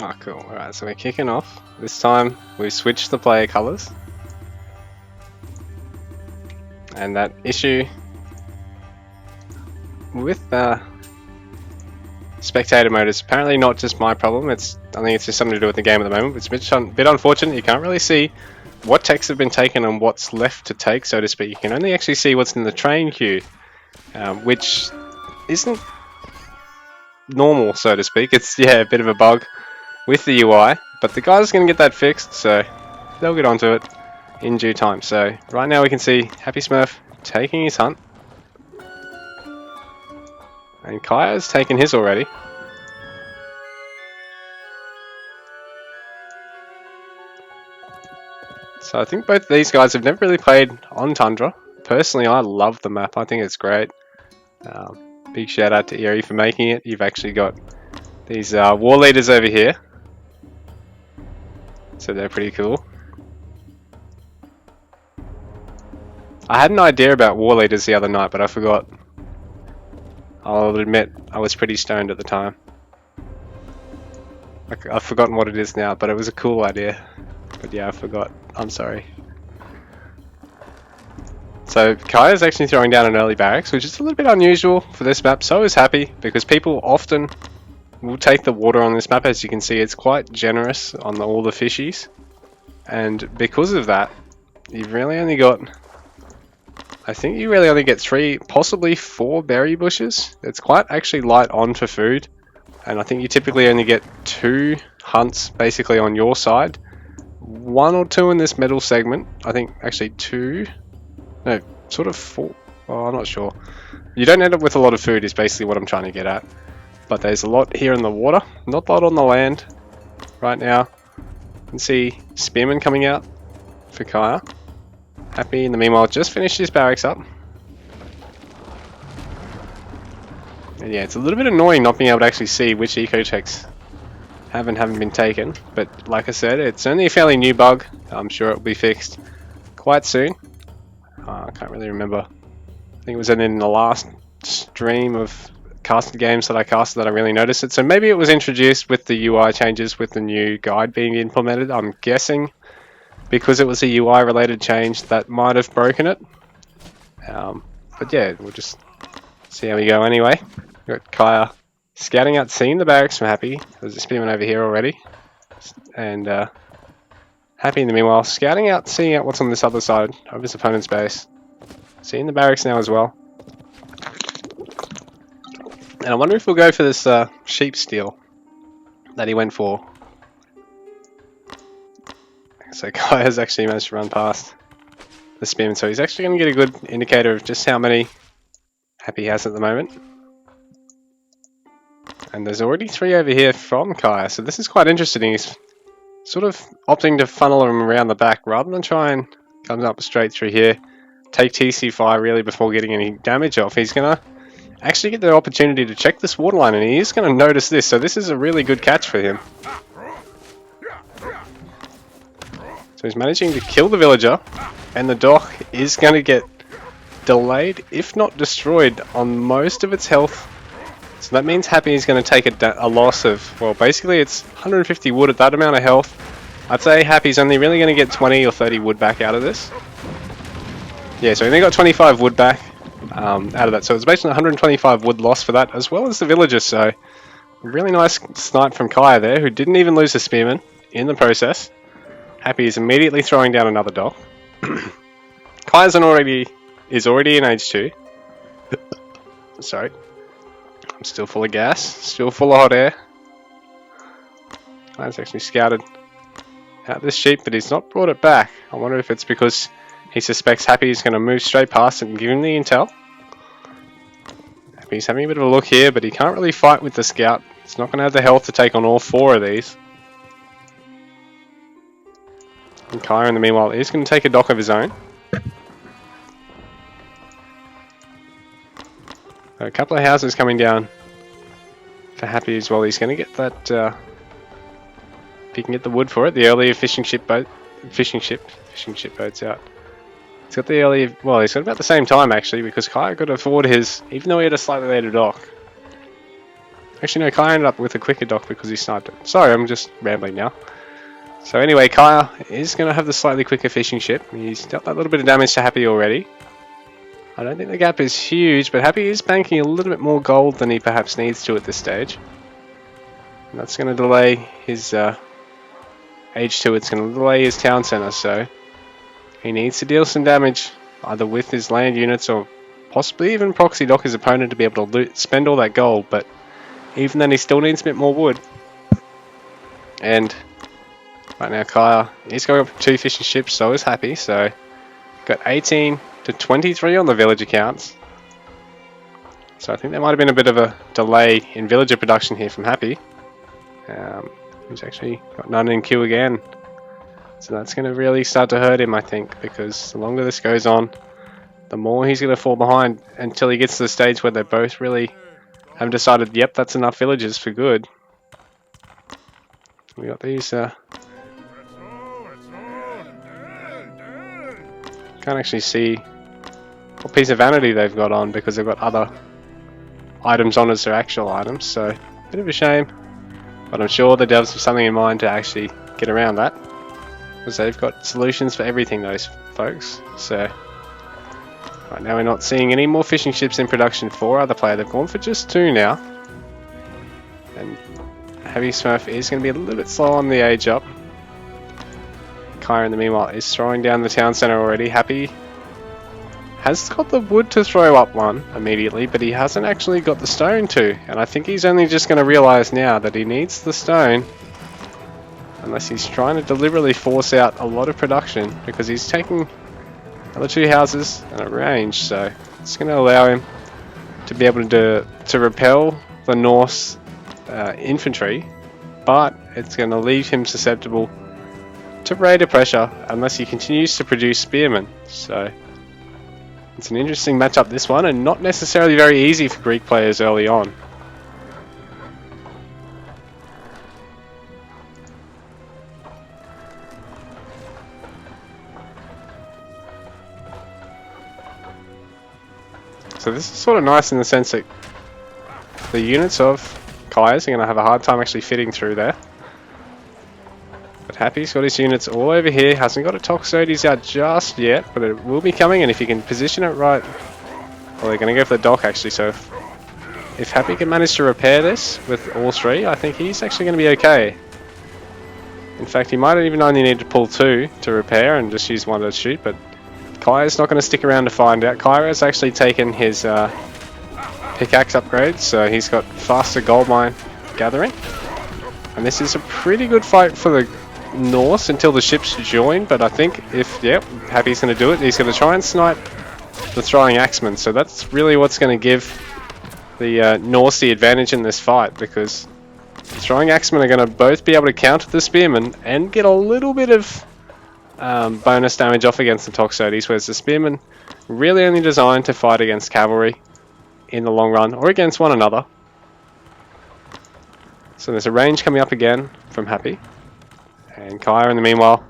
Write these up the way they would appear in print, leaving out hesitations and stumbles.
Oh, cool. Alright, so we're kicking off. This time we've switched the player colours. And that issue with spectator mode is apparently not just my problem. I think it's just something to do with the game at the moment. It's a bit unfortunate. You can't really see what texts have been taken and what's left to take, so to speak. You can only actually see what's in the train queue, which isn't normal, so to speak. It's, yeah, a bit of a bug with the UI, but the guys are going to get that fixed, so they'll get onto it in due time. So right now we can see HappySmurf taking his hunt, and Kire's taken his already. So I think both these guys have never really played on Tundra. Personally, I love the map. I think it's great. Big shout out to Kire for making it. You've actually got these war leaders over here, so they're pretty cool. I had an idea about war leaders the other night, but I forgot. I'll admit I was pretty stoned at the time. I've forgotten what it is now, but it was a cool idea. But yeah, I forgot. I'm sorry. So Kire is actually throwing down an early barracks, which is a little bit unusual for this map. So is Happy, because people often will take the water on this map. As you can see, it's quite generous on all the fishies. And because of that, you've really only got... I think you really only get 3, possibly 4 berry bushes. It's quite actually light on for food. And I think you typically only get 2 hunts basically on your side. 1 or 2 in this middle segment. I think actually 2. No, sort of 4. Oh, I'm not sure. You don't end up with a lot of food is basically what I'm trying to get at. But there's a lot here in the water. Not a lot on the land right now. You can see Spearman coming out for Kire. Happy in the meanwhile just finished his barracks up. And yeah, it's a little bit annoying not being able to actually see which eco checks have and haven't been taken. But like I said, it's only a fairly new bug. I'm sure it will be fixed quite soon. I can't really remember. I think it was in the last stream of casted games that I casted that I really noticed it. So maybe it was introduced with the UI changes with the new guide being implemented. I'm guessing because it was a UI related change that might have broken it. But yeah, we'll just see how we go anyway. We've got Kire scouting out, seeing the barracks from Happy. There's a spearman over here already. And Happy in the meanwhile, scouting out, seeing out what's on this other side of his opponent's base. Seeing the barracks now as well. And I wonder if we'll go for this sheep steal that he went for. So Kai has actually managed to run past the spearman, so he's actually going to get a good indicator of just how many Happy has at the moment. And there's already 3 over here from Kire, so this is quite interesting. He's sort of opting to funnel him around the back rather than try and come up straight through here, take TC fire really before getting any damage off. He's going to actually get the opportunity to check this waterline, and he is going to notice this, so this is a really good catch for him. So he's managing to kill the villager, and the dock is going to get delayed, if not destroyed, on most of its health. So that means Happy is going to take a loss of, well, basically it's 150 wood at that amount of health. I'd say Happy's only really going to get 20 or 30 wood back out of this. Yeah, so he only got 25 wood back out of that. So it's basically 125 wood loss for that, as well as the villagers. So a really nice snipe from Kire there, who didn't even lose the spearman in the process. Happy is immediately throwing down another dock. Kire's is already in age 2. Sorry. I'm still full of gas, still full of hot air. Kire's actually scouted out this sheep, but he's not brought it back. I wonder if it's because he suspects Happy is going to move straight past it and give him the intel. Happy's having a bit of a look here, but he can't really fight with the scout. He's not going to have the health to take on all 4 of these. And Kire, in the meanwhile, is going to take a dock of his own. A couple of houses coming down for Happy as well. He's going to get that, if he can get the wood for it, the earlier fishing ship boats out. He's got the earlier, well, he's got about the same time actually, because Kire could afford his, even though he had a slightly later dock. Actually, no, Kire ended up with a quicker dock because he sniped it. Sorry, I'm just rambling now. So anyway, Kire is going to have the slightly quicker fishing ship. He's dealt that little bit of damage to Happy already. I don't think the gap is huge, but Happy is banking a little bit more gold than he perhaps needs to at this stage. And that's going to delay his H2, it's going to delay his town center, so he needs to deal some damage either with his land units or possibly even proxy dock his opponent to be able to spend all that gold, but even then he still needs a bit more wood. And right now Kire is going up 2 fishing ships, so is Happy, so got 18 to 23 on the village accounts. So I think there might have been a bit of a delay in villager production here from Happy. He's actually got none in queue again. So that's going to really start to hurt him, I think, because the longer this goes on, the more he's going to fall behind until he gets to the stage where they both really have decided, yep, that's enough villagers for good. We got these, can't actually see what piece of vanity they've got on because they've got other items on as their actual items, so bit of a shame. But I'm sure the devs have something in mind to actually get around that, because they've got solutions for everything, those folks. So right now we're not seeing any more fishing ships in production for other player. They've gone for just 2 now. And HappySmurf is going to be a little bit slow on the age up. Kire in the meanwhile is throwing down the town center already. Happy has got the wood to throw up one immediately, but he hasn't actually got the stone to. And I think he's only just going to realize now that he needs the stone, unless he's trying to deliberately force out a lot of production, because he's taking other 2 houses and a range, so it's going to allow him to be able to repel the Norse infantry, but it's going to leave him susceptible to raider pressure unless he continues to produce spearmen. So it's an interesting matchup, this one, and not necessarily very easy for Greek players early on. So this is sort of nice in the sense that the units of Kire's are going to have a hard time actually fitting through there. But Happy's got his units all over here, hasn't got a Toxotes out just yet, but it will be coming, and if you can position it right, well, they're going to go for the dock actually, so if Happy can manage to repair this with all 3, I think he's actually going to be okay. In fact, he might even only need to pull 2 to repair and just use 1 to shoot, but Kire's not going to stick around to find out. Kire has actually taken his pickaxe upgrade, so he's got faster gold mine gathering. And this is a pretty good fight for the Norse until the ships join, but I think if, yep, Happy's going to do it, he's going to try and snipe the throwing axemen. So that's really what's going to give the Norse the advantage in this fight, because the throwing axemen are going to both be able to counter the spearmen and get a little bit of bonus damage off against the Toxotes, whereas the spearmen really only designed to fight against cavalry in the long run, or against one another. So there's a range coming up again from Happy. And Kire in the meanwhile,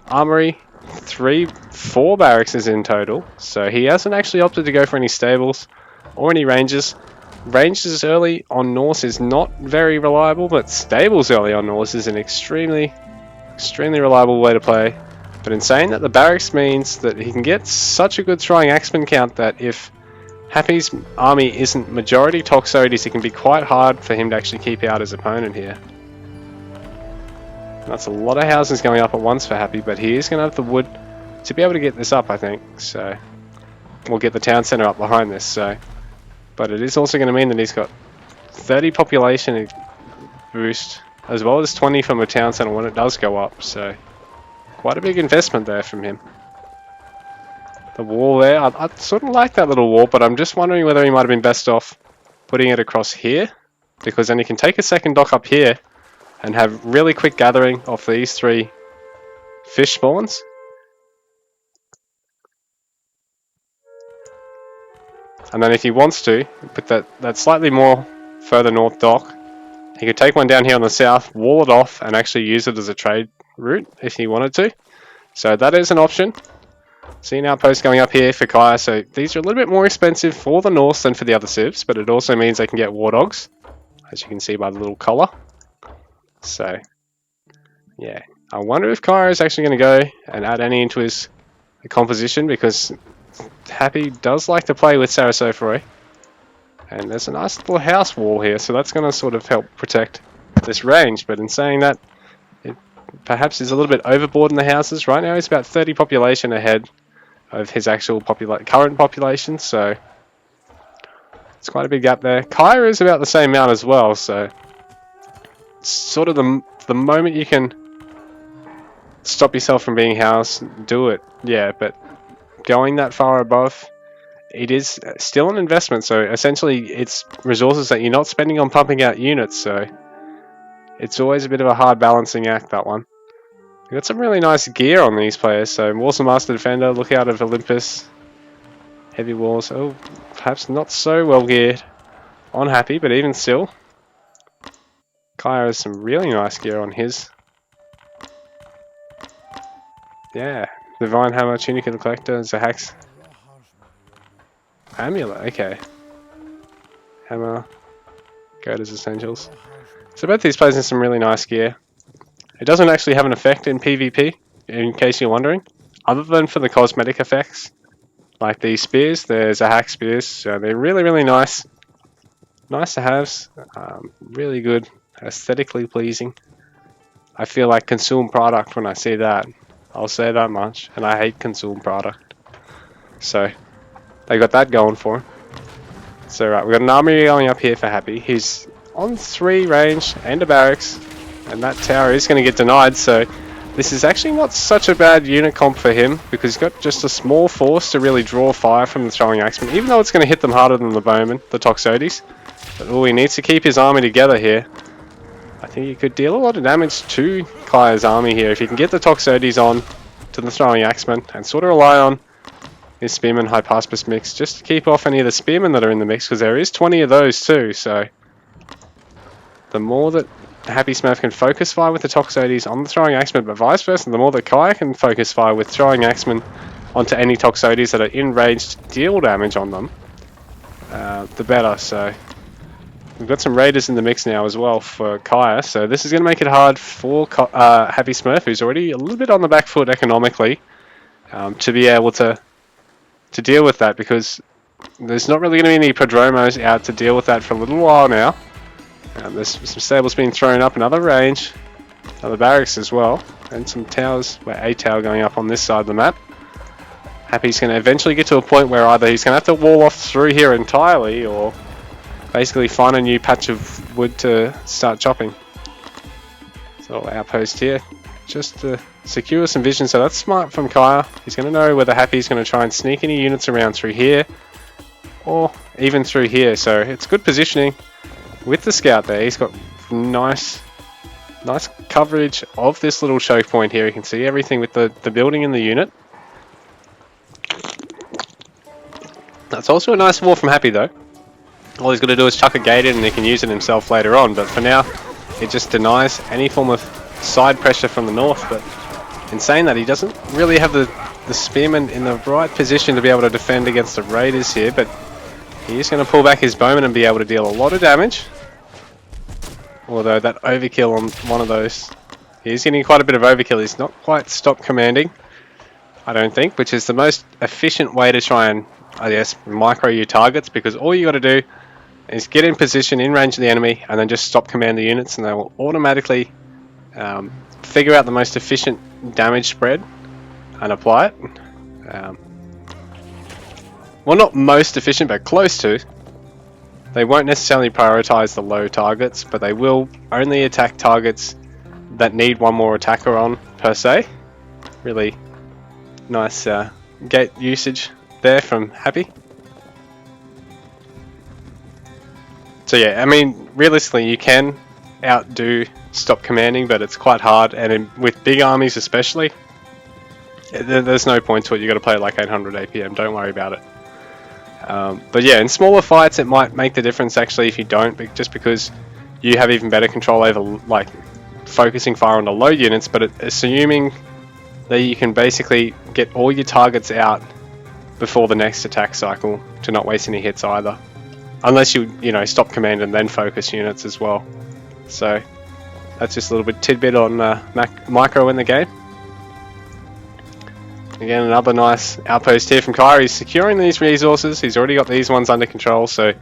armory, 4 barracks is in total, so he hasn't actually opted to go for any stables or any ranges. Ranges early on Norse is not very reliable, but stables early on Norse is an extremely reliable way to play. But in saying that, the barracks means that he can get such a good throwing axeman count that if Happy's army isn't majority Toxotes, it can be quite hard for him to actually keep out his opponent here. That's a lot of houses going up at once for Happy, but he is going to have the wood to be able to get this up, I think. So we'll get the town centre up behind this. So, but it is also going to mean that he's got 30 population boost, as well as 20 from a town centre when it does go up. So quite a big investment there from him. The wall there, I sort of like that little wall, but I'm just wondering whether he might have been best off putting it across here, because then he can take a second dock up here and have really quick gathering of these 3 fish spawns. And then if he wants to, put that slightly more further north dock, he could take one down here on the south, wall it off, and actually use it as a trade route if he wanted to. So that is an option. See an outpost going up here for Kire, so these are a little bit more expensive for the Norse than for the other civs, but it also means they can get war dogs. as you can see by the little collar. So, yeah. I wonder if Kire is actually going to go and add any into his composition, because Happy does like to play with Sarasophae. And there's a nice little house wall here, so that's going to sort of help protect this range. But in saying that, it perhaps is a little bit overboard in the houses. Right now he's about 30 population ahead of his actual current population, so it's quite a big gap there. Kire is about the same amount as well, so it's sort of the moment you can stop yourself from being house, do it. Yeah, but going that far above, it is still an investment, so essentially it's resources that you're not spending on pumping out units, so it's always a bit of a hard balancing act, that one. We've got some really nice gear on these players, so Warsaw Master Defender, look out of Olympus, heavy walls, oh, perhaps not so well geared on Happy, but even still, Kire has some really nice gear on his. Yeah, Divine Hammer, Tunic of the Collector, Zahax. Amulet, okay. Hammer, Goda's Essentials. So both these players have some really nice gear. It doesn't actually have an effect in PvP, in case you're wondering, other than for the cosmetic effects. Like these spears, there's a hack spears, so they're really, really nice. Nice to have, really good, aesthetically pleasing. I feel like consumed product when I see that. I'll say that much, and I hate consumed product. So, they got that going for him. So right, we've got an army going up here for Happy. He's on 3 range and a barracks, and that tower is going to get denied, so this is actually not such a bad unit comp for him, because he's got just a small force to really draw fire from the throwing axemen, even though it's going to hit them harder than the bowmen, the Toxotes. But he needs to keep his army together here. I think he could deal a lot of damage to Kire's army here if he can get the Toxotes on to the throwing axemen and sort of rely on his Spearman Hypaspis mix just to keep off any of the Spearmen that are in the mix, because there is 20 of those too, so the more that HappySmurf can focus fire with the Toxotes on the throwing axemen, but vice versa, the more that Kire can focus fire with throwing axemen onto any Toxotes that are in range to deal damage on them, the better. So we've got some Raiders in the mix now as well for Kire, so this is going to make it hard for HappySmurf, who's already a little bit on the back foot economically, to be able to deal with that, because there's not really going to be any Prodromos out to deal with that for a little while now. There's some stables being thrown up, another range, another barracks as well, and some towers, a tower going up on this side of the map. Happy's going to eventually get to a point where either he's going to have to wall off through here entirely, or basically find a new patch of wood to start chopping. So outpost here, just to secure some vision, so that's smart from Kire. He's going to know whether Happy's going to try and sneak any units around through here, or even through here, so it's good positioning. With the scout there, he's got nice coverage of this little choke point here. You can see everything with the building in the unit. That's also a nice wall from Happy though. All he's got to do is chuck a gate in and he can use it himself later on, but for now it just denies any form of side pressure from the north. But in saying that, he doesn't really have the spearmen in the right position to be able to defend against the raiders here, but he's going to pull back his bowman and be able to deal a lot of damage. Although that overkill on one of those, he's getting quite a bit of overkill. He's not quite stopped commanding, I don't think, which is the most efficient way to try and, I guess, micro your targets, because all you got to do is get in position in range of the enemy and then just stop command the units, and they will automatically figure out the most efficient damage spread and apply it. Well, not most efficient, but close to. They won't necessarily prioritize the low targets, but they will only attack targets that need one more attacker on, per se. Really nice gate usage there from Happy. So yeah, I mean, realistically, you can outdo stop commanding, but it's quite hard, and with big armies especially, there's no point to it. You got to play like 800 APM, don't worry about it. But yeah, in smaller fights it might make the difference actually if you don't, just because you have even better control over like focusing fire on the low units, but assuming that you can basically get all your targets out before the next attack cycle to not waste any hits either. unless you know, stop command and then focus units as well. So that's just a little bit tidbit on micro in the game. Again, another nice outpost here from Kire. He's securing these resources. He's already got these ones under control, so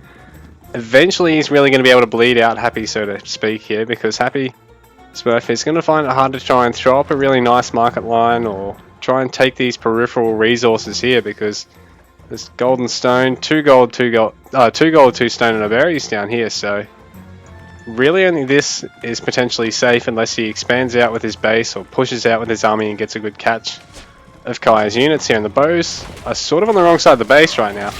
eventually he's really going to be able to bleed out Happy, so to speak, here, because HappySmurf is going to find it hard to try and throw up a really nice market line or try and take these peripheral resources here, because there's golden stone, 2 gold, 2 stone, and a berries down here, so really only this is potentially safe unless he expands out with his base or pushes out with his army and gets a good catch of Kire's units here. And the bows are sort of on the wrong side of the base right now.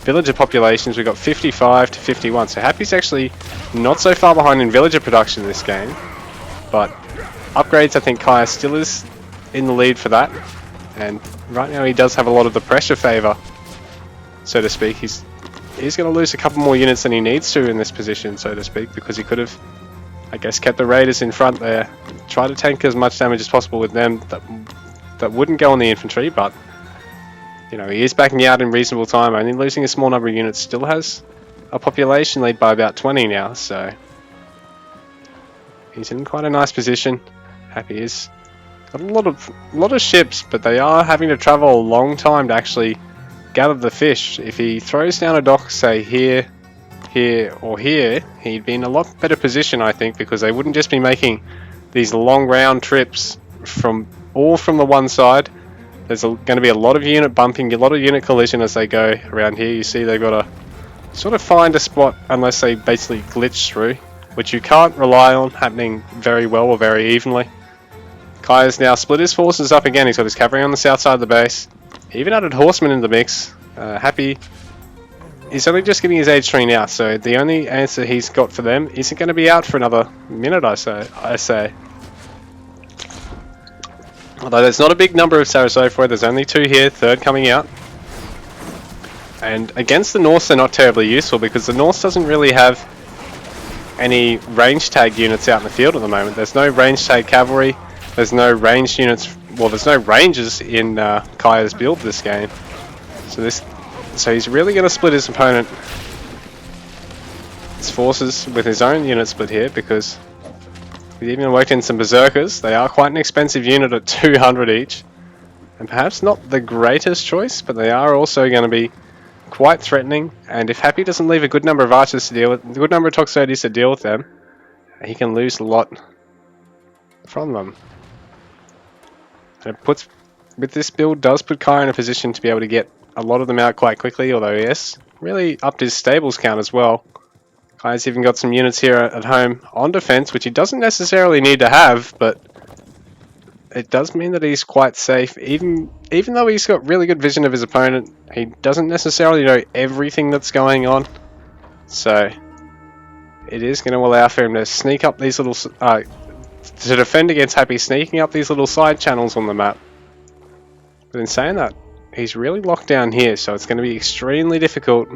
Villager populations, we've got 55 to 51, so Happy's actually not so far behind in villager production in this game, but upgrades, I think Kire still is in the lead for that, and right now he does have a lot of the pressure favour, so to speak. He's going to lose a couple more units than he needs to in this position, so to speak, because he could have, I guess, kept the raiders in front there, try to tank as much damage as possible with them that wouldn't go on the infantry, but you know, he is backing out in reasonable time, only losing a small number of units, still has a population lead by about 20 now, so he's in quite a nice position. Happy is got a lot of ships, but they are having to travel a long time to actually gather the fish. If he throws down a dock, say here, here, or here, he'd be in a lot better position, I think, because they wouldn't just be making these long round trips all from the one side. There's going to be a lot of unit bumping, a lot of unit collision as they go around here. You see they've got to sort of find a spot unless they basically glitch through, which you can't rely on happening very well or very evenly. Kire's now split his forces up again. He's got his cavalry on the south side of the base. He even added horsemen in the mix. Happy is only just getting his age 3 now, so the only answer he's got for them isn't going to be out for another minute, I say. Although there's not a big number of Sarasota, there's only 2 here, 3rd coming out. And against the Norse they're not terribly useful, because the Norse doesn't really have any range tag units out in the field at the moment. There's no range tag cavalry, there's no ranged units, well, there's no rangers in Kire's build this game. So he's really going to split his opponent, his forces, with his own unit split here, because we even worked in some berserkers. They are quite an expensive unit at 200 each, and perhaps not the greatest choice, but they are also going to be quite threatening. And if Happy doesn't leave a good number of archers to deal with, a good number of Toxotes to deal with them, he can lose a lot from them. And with this build, does put Kire in a position to be able to get a lot of them out quite quickly, although he has really upped his stables count as well. Kire's even got some units here at home on defense, which he doesn't necessarily need to have, but it does mean that he's quite safe. Even though he's got really good vision of his opponent, he doesn't necessarily know everything that's going on. So it is going to allow for him to sneak up these little to defend against Happy sneaking up these little side channels on the map. But in saying that, he's really locked down here, so it's going to be extremely difficult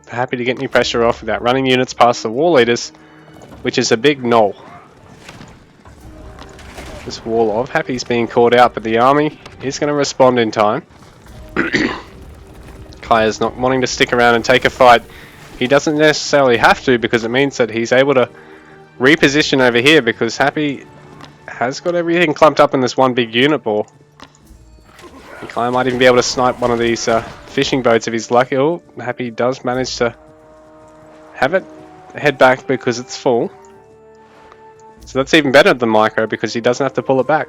for Happy to get any pressure off without running units past the wall leaders, which is a big null. This wall of Happy's being caught out, but the army is going to respond in time. Kire's not wanting to stick around and take a fight. He doesn't necessarily have to, because it means that he's able to reposition over here, because Happy has got everything clumped up in this one big unit ball. And Kire might even be able to snipe one of these fishing boats if he's lucky. Oh, Happy does manage to have it head back because it's full. So that's even better than Micro, because he doesn't have to pull it back.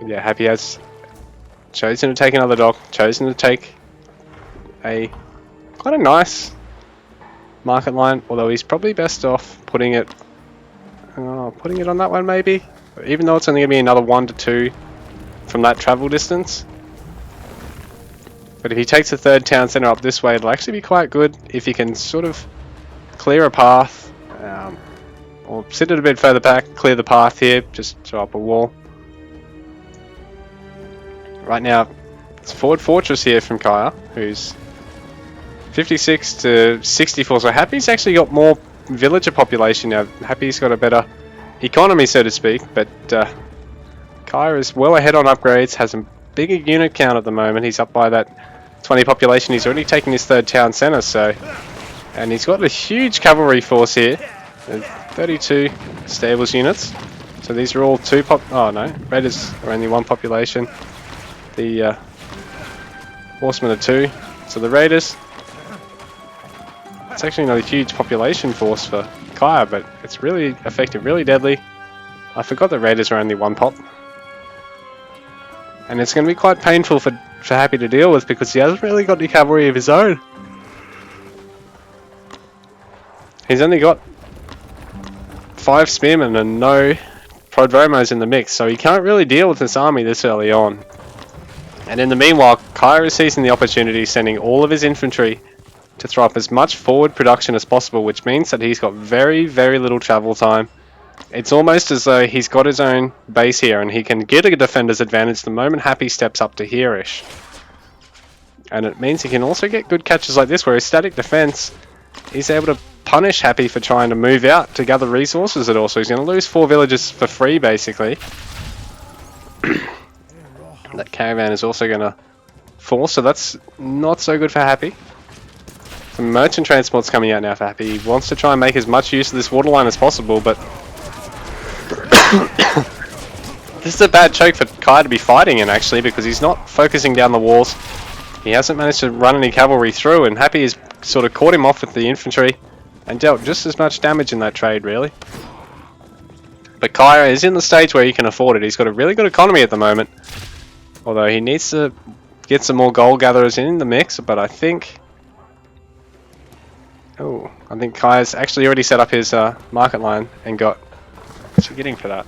Yeah, Happy has chosen to take another dock, chosen to take quite a nice market line, although he's probably best off putting it on that one maybe, even though it's only going to be another 1 to 2 from that travel distance. But if he takes a third town centre up this way, it'll actually be quite good if he can sort of clear a path, or sit it a bit further back, clear the path here, just throw up a wall. Right now, it's Forward Fortress here from Kire, who's 56 to 64, so Happy's actually got more villager population now. Happy's got a better economy, so to speak, but Kire is well ahead on upgrades, has a bigger unit count at the moment. He's up by that 20 population. He's already taken his third town centre, so... And he's got a huge cavalry force here. 32 stables units. So these are all oh no, raiders are only one population. The horsemen are 2. So the raiders... It's actually not a huge population force for Kire, but it's really effective, really deadly. I forgot that raiders are only 1 pop. And it's going to be quite painful for Happy to deal with because he hasn't really got any cavalry of his own. He's only got 5 spearmen and no prodromos in the mix, so he can't really deal with this army this early on. And in the meanwhile, Kire is seizing the opportunity, sending all of his infantry to throw up as much forward production as possible, which means that he's got very, very little travel time. It's almost as though he's got his own base here and he can get a defender's advantage the moment Happy steps up to here-ish. And it means he can also get good catches like this where his static defense, he's able to punish Happy for trying to move out to gather resources at all. So he's going to lose 4 villages for free basically. That caravan is also going to fall, so that's not so good for Happy. Some merchant transport's coming out now for Happy. He wants to try and make as much use of this waterline as possible, but this is a bad choke for Kai to be fighting in actually, because he's not focusing down the walls. He hasn't managed to run any cavalry through, and Happy has sort of caught him off with the infantry and dealt just as much damage in that trade really. But Kire is in the stage where he can afford it. He's got a really good economy at the moment, although he needs to get some more gold gatherers in the mix. But I think Kire's actually already set up his market line and got, what's he getting for that?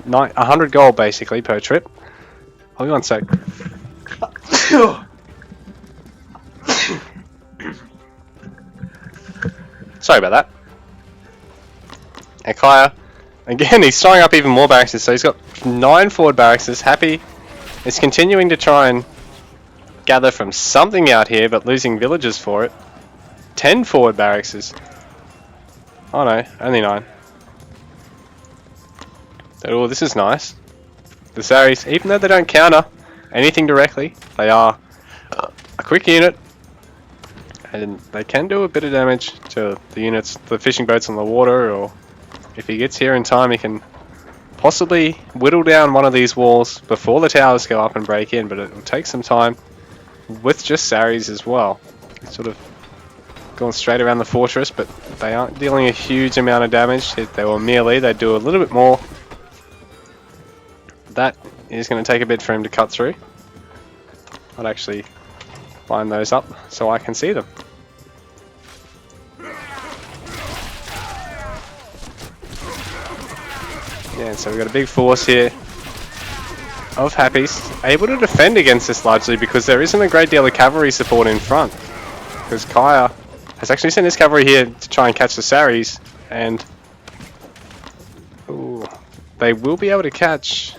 100 gold basically per trip. Hold on a sec. Sorry about that. And Kire, again, he's throwing up even more barracks, so he's got 9 forward barracks. Happy is continuing to try and gather from something out here, but losing villagers for it. 10 forward barracks. Oh no, only 9. Oh, this is nice. The Saris, even though they don't counter anything directly, they are a quick unit, and they can do a bit of damage to the units, the fishing boats on the water, or if he gets here in time he can possibly whittle down one of these walls before the towers go up and break in, but it will take some time with just Saris as well. He's sort of going straight around the fortress, but they aren't dealing a huge amount of damage. If they were melee, they'd do a little bit more. That is going to take a bit for him to cut through. I'd actually line those up so I can see them. Yeah, so we've got a big force here of Happy's, able to defend against this largely because there isn't a great deal of cavalry support in front. Because Kire has actually sent his cavalry here to try and catch the Saris, and they will be able to catch,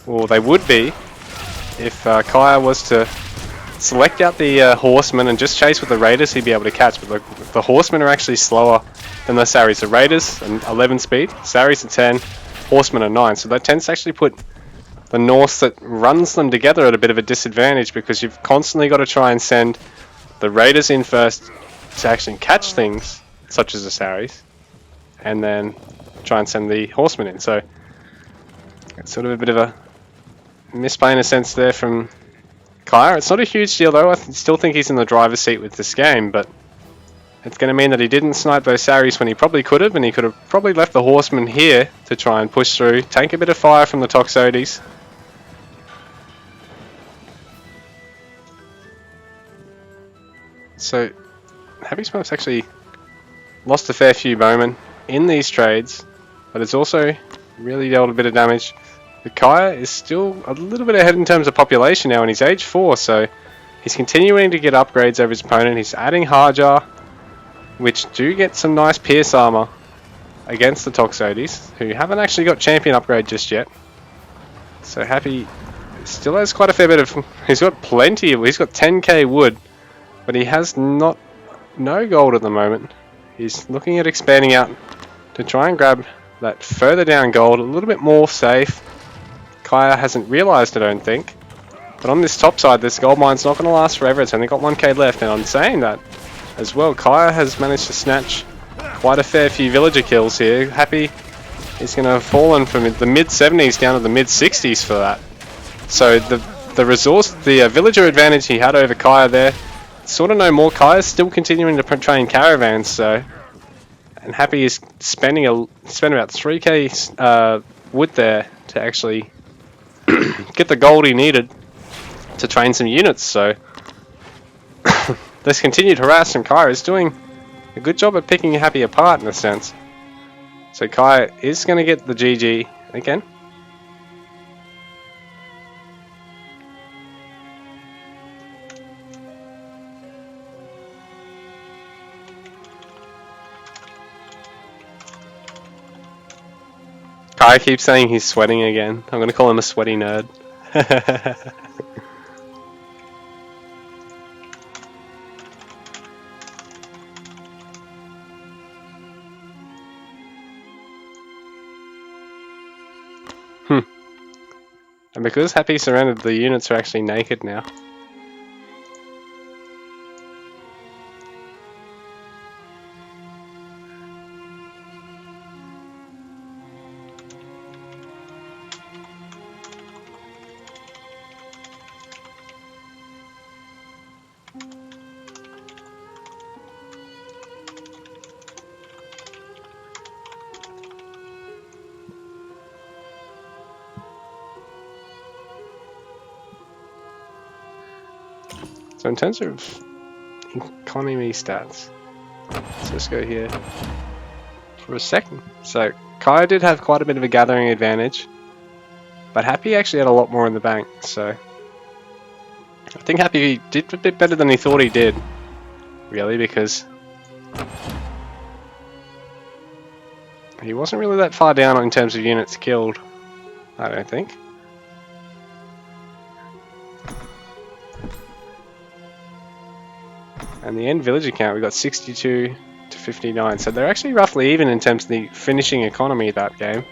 or they would be, if Kire was to select out the horsemen and just chase with the raiders, he'd be able to catch. But the horsemen are actually slower than the Saris. The raiders are 11 speed, Saris are 10, horsemen are 9. So that tends to actually put the Norse that runs them together at a bit of a disadvantage, because you've constantly got to try and send the raiders in first to actually catch things, such as the Saris, and then try and send the horsemen in. So it's sort of a bit of a misplay in a sense there from Kire. It's not a huge deal though. I still think he's in the driver's seat with this game, but it's going to mean that he didn't snipe those Saris when he probably could have, and he could have probably left the horsemen here to try and push through, take a bit of fire from the Toxotes. So HappySmurf's actually lost a fair few bowmen in these trades, but it's also really dealt a bit of damage. The Kire is still a little bit ahead in terms of population now, and he's age 4, so he's continuing to get upgrades over his opponent. He's adding Hajar, which do get some nice pierce armor against the Toxotes, who haven't actually got champion upgrade just yet. So Happy still has quite a fair bit of, he's got 10k wood, but he has no gold at the moment. He's looking at expanding out to try and grab that further down gold, a little bit more safe. Kire hasn't realised, I don't think. But on this top side, this gold mine's not going to last forever. It's only got 1k left, and I'm saying that as well. Kire has managed to snatch quite a fair few villager kills here. Happy is going to have fallen from the mid-70s down to the mid-60s for that. So the villager advantage he had over Kire there, sort of no more. Kire's still continuing to train caravans, so, and Happy is spent about 3k wood there to actually get the gold he needed to train some units. So this continued harass from Kire is doing a good job at picking Happy apart in a sense. So Kire is going to get the GG again. Kire keeps saying he's sweating again. I'm going to call him a sweaty nerd. And because Happy surrendered, the units are actually naked now. So in terms of economy stats, let's just go here for a second. So Kire did have quite a bit of a gathering advantage, but Happy actually had a lot more in the bank. So I think Happy did a bit better than he thought he did, really, because he wasn't really that far down in terms of units killed, I don't think. And the end villager count, we got 62 to 59, so they're actually roughly even in terms of the finishing economy of that game.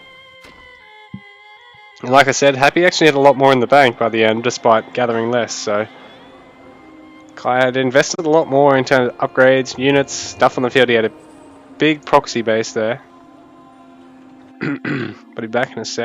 And like I said, Happy actually had a lot more in the bank by the end, despite gathering less, so Kire had invested a lot more in terms of upgrades, units, stuff on the field. He had a big proxy base there. But he'll be back in a sec.